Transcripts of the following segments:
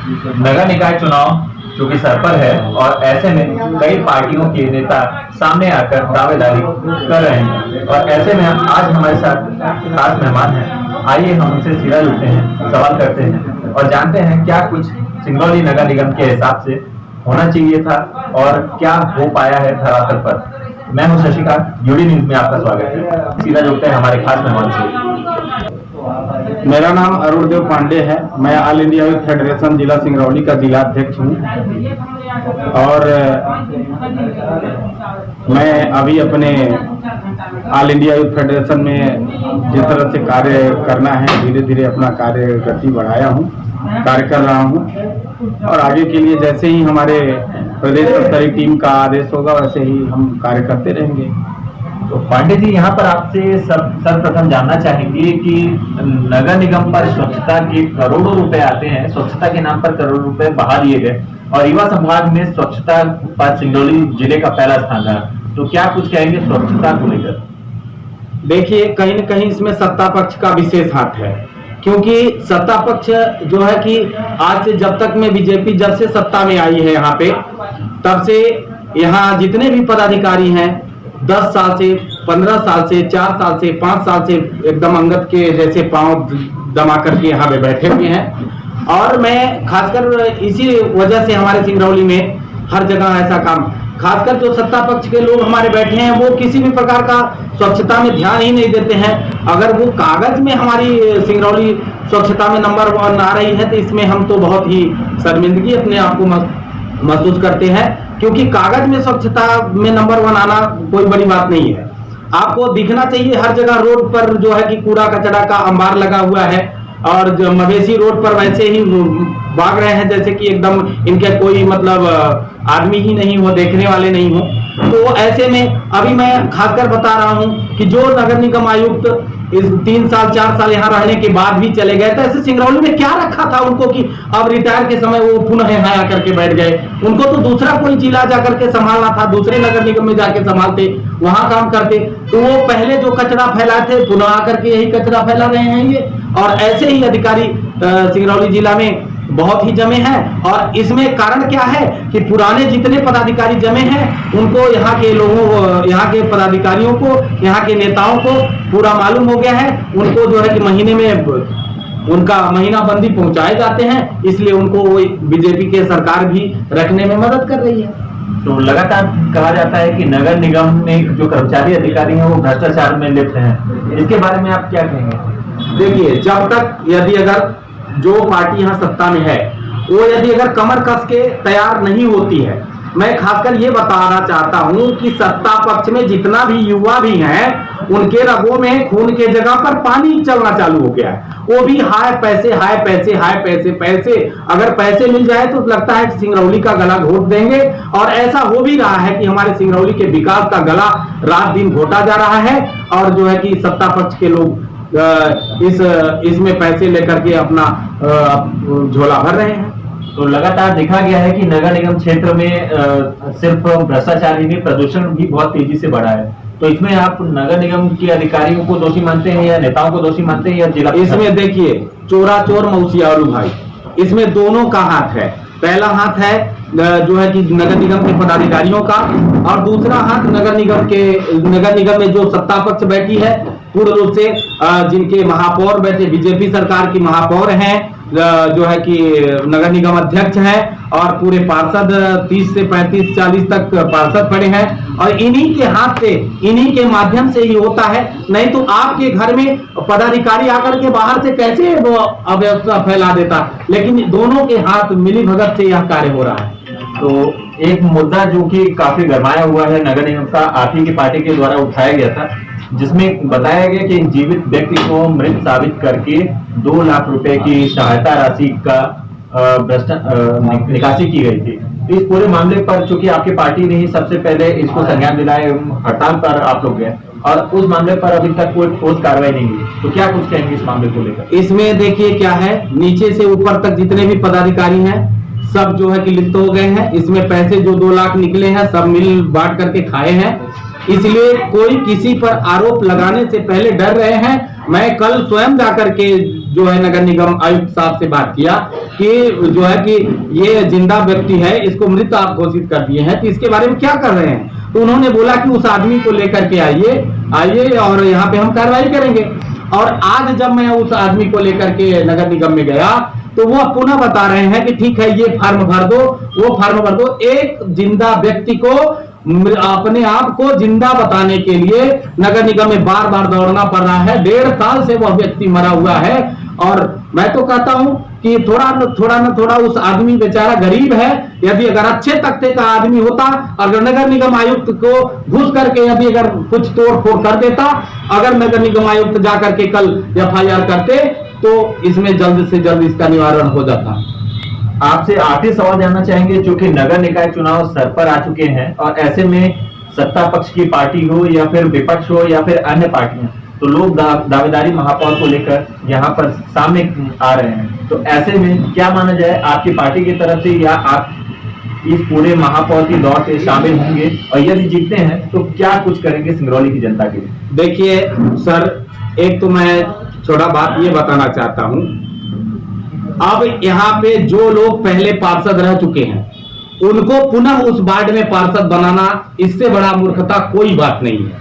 नगर निकाय चुनाव चूंकि सर पर है और ऐसे में कई पार्टियों के नेता सामने आकर दावेदारी कर रहे हैं और ऐसे में आज हमारे साथ खास मेहमान हैं। आइए हम उनसे सीधा जुड़ते हैं, सवाल करते हैं और जानते हैं क्या कुछ सिंगरौली नगर निगम के हिसाब से होना चाहिए था और क्या हो पाया है धरातल पर। मैं हूं शशिकांत, यूडी न्यूज में आपका स्वागत है। सीधा जुड़ते हैं हमारे खास मेहमान से। मेरा नाम अरुण देव पांडे है। मैं ऑल इंडिया यूथ फेडरेशन जिला सिंगरौली का जिला अध्यक्ष हूँ और मैं अभी अपने ऑल इंडिया यूथ फेडरेशन में जिस तरह से कार्य करना है धीरे धीरे अपना कार्य गति बढ़ाया हूँ, कार्य कर रहा हूँ और आगे के लिए जैसे ही हमारे प्रदेश स्तरीय टीम का आदेश होगा वैसे ही हम कार्य करते रहेंगे। तो पांडे जी, यहाँ पर आपसे सर्वप्रथम जानना चाहेंगे कि नगर निगम पर स्वच्छता के करोड़ों रुपए आते हैं, स्वच्छता के नाम पर करोड़ों रुपए बहा दिए गए और युवा संभाग में स्वच्छता पर सिंगरौली जिले का पहला स्थान रहा। तो क्या कुछ कहेंगे स्वच्छता को लेकर? देखिए, कहीं न कहीं इसमें सत्ता पक्ष का विशेष हाथ है, क्योंकि सत्ता पक्ष जो है कि आज से जब तक में बीजेपी जब से सत्ता में आई है यहाँ पे, तब से यहाँ जितने भी पदाधिकारी हैं 10 साल से 15 साल से 4 साल से 5 साल से एकदम अंगद के जैसे पांव दमा करके यहाँ पे बैठे हुए हैं और मैं खासकर इसी वजह से हमारे सिंगरौली में हर जगह ऐसा काम, खासकर जो सत्ता पक्ष के लोग हमारे बैठे हैं वो किसी भी प्रकार का स्वच्छता में ध्यान ही नहीं देते हैं। अगर वो कागज में हमारी सिंगरौली स्वच्छता में नंबर 1 आ रही है तो इसमें हम तो बहुत ही शर्मिंदगी अपने आप को महसूस करते हैं, क्योंकि कागज में स्वच्छता में नंबर 1 आना कोई बड़ी बात नहीं है। आपको दिखना चाहिए हर जगह रोड पर जो है कि कूड़ा कचरा का अंबार लगा हुआ है और जो मवेशी रोड पर वैसे ही भाग रहे हैं जैसे कि एकदम इनके कोई मतलब आदमी ही नहीं हो, देखने वाले नहीं हो। तो ऐसे में अभी मैं खासकर बता रहा हूं कि जो नगर निगम आयुक्त इस 3 साल 4 साल यहाँ रहने के बाद भी चले गए, तो ऐसे सिंगरौली में क्या रखा था उनको कि अब रिटायर के समय वो पुनः यहाँ आकर के बैठ गए। उनको तो दूसरा कोई जिला जाकर के संभालना था, दूसरे नगर निगम में जाके संभालते, वहां काम करते। तो वो पहले जो कचरा फैलाए थे पुनः आकर के यही कचरा फैला रहे हैं ये, और ऐसे ही अधिकारी सिंगरौली जिला में बहुत ही जमे हैं। और इसमें कारण क्या है कि पुराने जितने पदाधिकारी जमे हैं उनको यहाँ के लोगों, यहाँ के पदाधिकारियों को, यहाँ के नेताओं को पूरा मालूम हो गया है। उनको जो है कि महीने में उनका महीना बंदी पहुंचाए जाते हैं, इसलिए उनको बीजेपी के सरकार भी रखने में मदद कर रही है। तो लगातार कहा जाता है कि नगर निगम में जो कर्मचारी अधिकारी हैं वो भ्रष्टाचार में लिप्त हैं, इसके बारे में आप क्या कहेंगे? देखिए, जब तक यदि अगर जो पार्टी यहाँ सत्ता में है वो यदि अगर कमर कस के तैयार नहीं होती है, मैं खासकर ये बताना चाहता हूँ कि सत्ता पक्ष में जितना भी युवा भी हैं उनके रगों में खून के जगह पर पानी चलना चालू हो गया है। वो भी हाय पैसे हाय पैसे हाय पैसे पैसे, अगर पैसे मिल जाए तो लगता है कि सिंगरौली का गला घोट देंगे, और ऐसा हो भी रहा है कि हमारे सिंगरौली के विकास का गला रात दिन घोटा जा रहा है। और जो है कि सत्ता पक्ष के लोग इसमें पैसे लेकर के अपना झोला भर रहे हैं। तो लगातार देखा गया है कि नगर निगम क्षेत्र में सिर्फ भ्रष्टाचार ही नहीं, प्रदूषण भी बहुत तेजी से बढ़ा है। तो इसमें आप नगर निगम के अधिकारियों को दोषी मानते हैं या नेताओं को दोषी मानते हैं या जिला? इसमें देखिए, चोरा चोर मौसियारू भाई, इसमें दोनों का हाथ है। पहला हाथ है जो है कि नगर निगम के पदाधिकारियों का, और दूसरा हाथ नगर निगम में जो सत्ता पक्ष बैठी है पूर्ण रूप से जिनके महापौर बैठे, बीजेपी सरकार की महापौर हैं, जो है कि नगर निगम अध्यक्ष हैं, और पूरे पार्षद 30 से 35 40 तक पार्षद पड़े हैं, और इन्हीं के हाथ से, इन्हीं के माध्यम से ही होता है। नहीं तो आपके घर में पदाधिकारी आकर के बाहर से कैसे वो अव्यवस्था फैला देता, लेकिन दोनों के हाथ मिली भगत से यह कार्य हो रहा है। तो एक मुद्दा जो कि काफी गरमाया हुआ है नगर निगम का, आप ही की पार्टी के द्वारा उठाया गया था, जिसमें बताया गया कि जीवित व्यक्ति को मृत साबित करके 2 लाख रुपए की सहायता राशि का निकासी की गई थी। तो इस पूरे मामले पर चूंकि आपकी पार्टी ने ही सबसे पहले इसको संज्ञान दिलाए, हड़ताल पर आप लोग गए और उस मामले पर अभी तक कोई ठोस कार्रवाई नहीं हुई, तो क्या कुछ कहेंगे इस मामले को लेकर? इसमें देखिए क्या है, नीचे से ऊपर तक जितने भी पदाधिकारी हैं सब जो है कि लिप्त हो गए हैं। इसमें पैसे जो 2 लाख निकले हैं सब मिल बांट करके खाए हैं, इसलिए कोई किसी पर आरोप लगाने से पहले डर रहे हैं। मैं कल स्वयं जाकर के जो है नगर निगम आयुक्त साहब से बात किया कि जो है कि ये जिंदा व्यक्ति है, इसको मृत आप घोषित कर दिए हैं, तो इसके बारे में क्या कर रहे हैं। तो उन्होंने बोला कि उस आदमी को लेकर के आइए और यहाँ पे हम कार्रवाई करेंगे। और आज जब मैं उस आदमी को लेकर के नगर निगम में गया तो वो पुनः बता रहे हैं कि ठीक है, ये फॉर्म भर दो, वो फॉर्म भर दो। एक जिंदा व्यक्ति को अपने आप को जिंदा बताने के लिए नगर निगम में बार बार दौड़ना पड़ रहा है। 1.5 साल से वह व्यक्ति मरा हुआ है। और मैं तो कहता हूं कि थोड़ा न थोड़ा उस आदमी बेचारा गरीब है। यदि अगर अच्छे तख्ते का आदमी होता, अगर नगर निगम आयुक्त को घुस करके यदि अगर कुछ तोड़ फोड़ कर देता, अगर नगर निगम आयुक्त जाकर के कल FIR करते तो इसमें जल्द से जल्द इसका निवारण हो जाता। आपसे आखिरी सवाल जानना चाहेंगे, चूंकि नगर निकाय चुनाव सर पर आ चुके हैं और ऐसे में सत्ता पक्ष की पार्टी हो या फिर विपक्ष हो या फिर अन्य पार्टियां, तो लोग दावेदारी महापौर को लेकर यहाँ पर सामने आ रहे हैं। तो ऐसे में क्या माना जाए, आपकी पार्टी की तरफ से या आप इस पूरे महापौर की दौड़ से शामिल होंगे, और यदि जीतते हैं तो क्या कुछ करेंगे सिंगरौली की जनता के लिए? देखिए सर, एक तो मैं थोड़ा बात ये बताना चाहता हूं, अब यहाँ पे जो लोग पहले पार्षद रह चुके हैं उनको पुनः उस वार्ड में पार्षद बनाना, इससे बड़ा मूर्खता कोई बात नहीं है।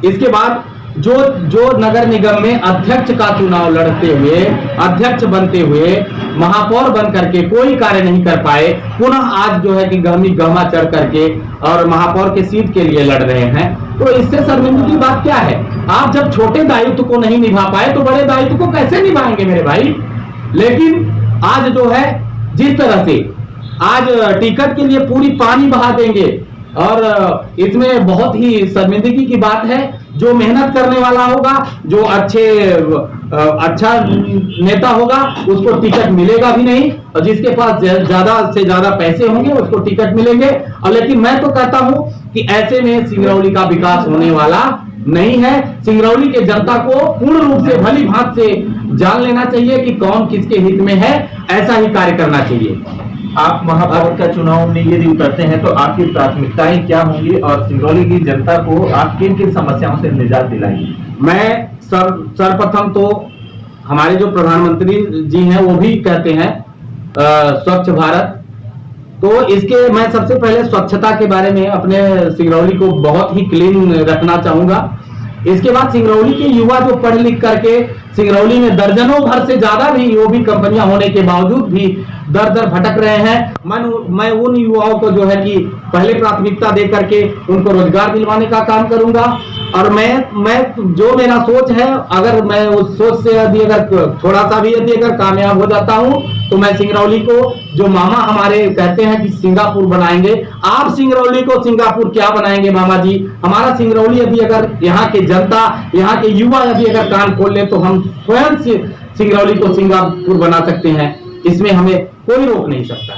इसके बाद जो नगर निगम में अध्यक्ष का चुनाव लड़ते हुए, अध्यक्ष बनते हुए, महापौर बन करके कोई कार्य नहीं कर पाए, पुनः आज जो है कि गहमा चढ़ करके और महापौर के सीट के लिए लड़ रहे हैं, तो इससे शर्मिंदगी की बात क्या है। आप जब छोटे दायित्व को नहीं निभा पाए तो बड़े दायित्व को कैसे निभाएंगे मेरे भाई। लेकिन आज जो है जिस तरह से आज टिकट के लिए पूरी पानी बहा देंगे, और इसमें बहुत ही शर्मिंदगी की बात है। जो मेहनत करने वाला होगा, जो अच्छा नेता होगा, उसको टिकट मिलेगा भी नहीं, और जिसके पास ज्यादा से ज्यादा पैसे होंगे उसको टिकट मिलेंगे। और लेकिन मैं तो कहता हूं कि ऐसे में सिंगरौली का विकास होने वाला नहीं है। सिंगरौली के जनता को पूर्ण रूप से भली भांति से जान लेना चाहिए कि कौन किसके हित में है, ऐसा ही कार्य करना चाहिए। आप महापौर का चुनाव में यदि उतरते हैं तो आपकी प्राथमिकताएं क्या होंगी, और सिंगरौली की जनता को आप किन किन समस्याओं से निजात दिलाएंगे? मैं सर्वप्रथम तो हमारे जो प्रधानमंत्री जी हैं वो भी कहते हैं स्वच्छ भारत, तो इसके मैं सबसे पहले स्वच्छता के बारे में अपने सिंगरौली को बहुत ही क्लीन रखना चाहूंगा। इसके बाद सिंगरौली के युवा जो पढ़ लिख करके सिंगरौली में दर्जनों भर से ज्यादा भी वो भी कंपनियां होने के बावजूद भी दर दर भटक रहे हैं, मैं उन युवाओं को जो है कि पहले प्राथमिकता दे करके उनको रोजगार दिलवाने का काम करूंगा। और मैं जो मेरा सोच है, अगर मैं उस सोच से यदि अगर थोड़ा सा भी यदि अगर कामयाब हो जाता हूं तो मैं सिंगरौली को, जो मामा हमारे कहते हैं कि सिंगापुर बनाएंगे, आप सिंगरौली को सिंगापुर क्या बनाएंगे मामा जी। हमारा सिंगरौली यदि अगर यहाँ के जनता, यहाँ के युवा यदि अगर कान खोल ले तो हम स्वयं से सिंगरौली को सिंगापुर बना सकते हैं। इसमें हमें कोई रोक नहीं सकता।